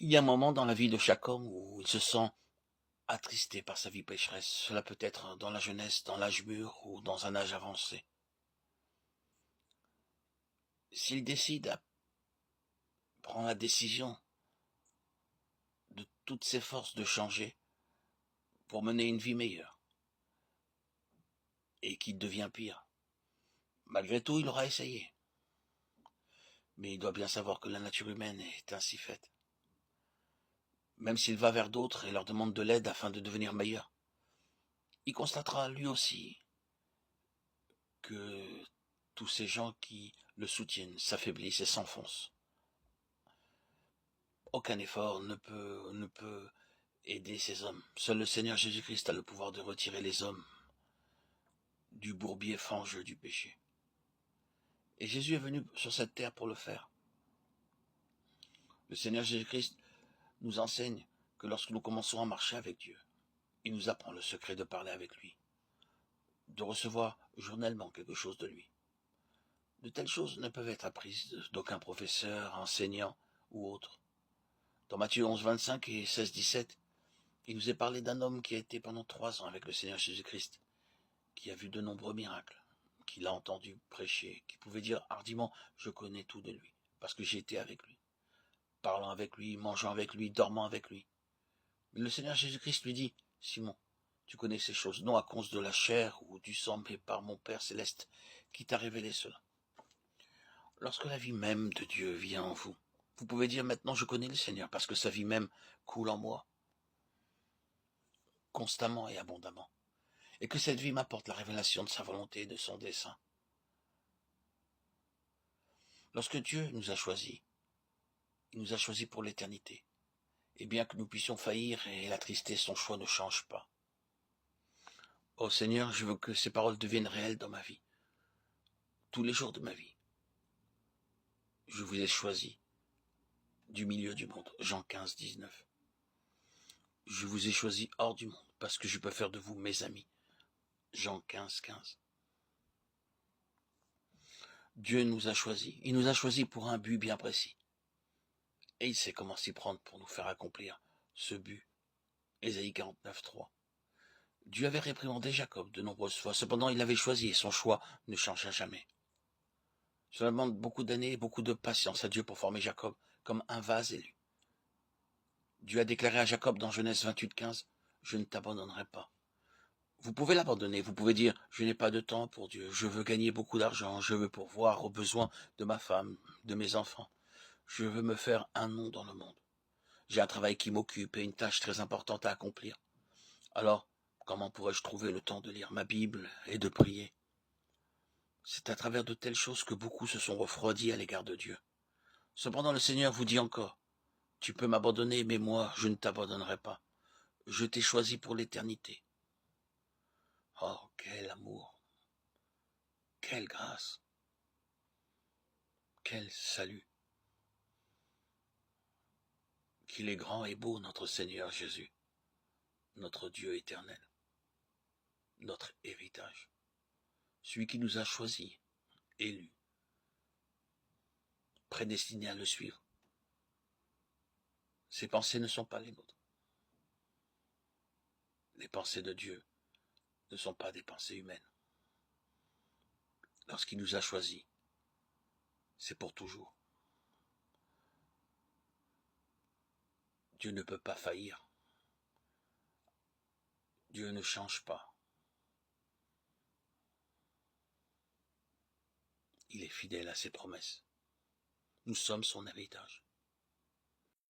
Il y a un moment dans la vie de chaque homme où il se sent attristé par sa vie pécheresse. Cela peut être dans la jeunesse, dans l'âge mûr ou dans un âge avancé. S'il prend la décision de toutes ses forces de changer pour mener une vie meilleure et qu'il devient pire, malgré tout, il aura essayé. Mais il doit bien savoir que la nature humaine est ainsi faite. Même s'il va vers d'autres et leur demande de l'aide afin de devenir meilleur, il constatera lui aussi que tous ces gens qui le soutiennent s'affaiblissent et s'enfoncent. Aucun effort ne peut aider ces hommes. Seul le Seigneur Jésus-Christ a le pouvoir de retirer les hommes du bourbier fangeux du péché. Et Jésus est venu sur cette terre pour le faire. Le Seigneur Jésus-Christ nous enseigne que lorsque nous commençons à marcher avec Dieu, il nous apprend le secret de parler avec lui, de recevoir journellement quelque chose de lui. De telles choses ne peuvent être apprises d'aucun professeur, enseignant ou autre. Dans Matthieu 11, 25 et 16, 17, il nous est parlé d'un homme qui a été pendant 3 ans avec le Seigneur Jésus-Christ, qui a vu de nombreux miracles, qui l'a entendu prêcher, qui pouvait dire hardiment « je connais tout de lui », parce que j'ai été avec lui, parlant avec lui, mangeant avec lui, dormant avec lui. Mais le Seigneur Jésus-Christ lui dit « Simon, tu connais ces choses, non à cause de la chair ou du sang, mais par mon Père céleste qui t'a révélé cela. » Lorsque la vie même de Dieu vient en vous, vous pouvez dire maintenant je connais le Seigneur, parce que sa vie même coule en moi, constamment et abondamment, et que cette vie m'apporte la révélation de sa volonté et de son dessein. Lorsque Dieu nous a choisis, il nous a choisis pour l'éternité. Et bien que nous puissions faillir et l'attrister, son choix ne change pas. Oh Seigneur, je veux que ces paroles deviennent réelles dans ma vie. Tous les jours de ma vie. Je vous ai choisi du milieu du monde. Jean 15, 19. Je vous ai choisi hors du monde parce que je peux faire de vous mes amis. Jean 15, 15. Dieu nous a choisis. Il nous a choisis pour un but bien précis. Et il sait comment s'y prendre pour nous faire accomplir ce but. Ésaïe 49, 3. Dieu avait réprimandé Jacob de nombreuses fois. Cependant, il l'avait choisi et son choix ne changea jamais. Cela demande beaucoup d'années et beaucoup de patience à Dieu pour former Jacob comme un vase élu. Dieu a déclaré à Jacob dans Genèse 28, 15, « Je ne t'abandonnerai pas. » Vous pouvez l'abandonner, vous pouvez dire « Je n'ai pas de temps pour Dieu, je veux gagner beaucoup d'argent, je veux pourvoir aux besoins de ma femme, de mes enfants. Je veux me faire un nom dans le monde. J'ai un travail qui m'occupe et une tâche très importante à accomplir. Alors, comment pourrais-je trouver le temps de lire ma Bible et de prier ?» C'est à travers de telles choses que beaucoup se sont refroidis à l'égard de Dieu. Cependant, le Seigneur vous dit encore, « Tu peux m'abandonner, mais moi, je ne t'abandonnerai pas. Je t'ai choisi pour l'éternité. » Oh, quel amour, quelle grâce, quel salut. Qu'il est grand et beau, notre Seigneur Jésus, notre Dieu éternel, notre héritage, celui qui nous a choisis, élus, prédestinés à le suivre. Ses pensées ne sont pas les nôtres. Les pensées de Dieu ne sont pas des pensées humaines. Lorsqu'il nous a choisis, c'est pour toujours. Dieu ne peut pas faillir. Dieu ne change pas. Il est fidèle à ses promesses. Nous sommes son héritage.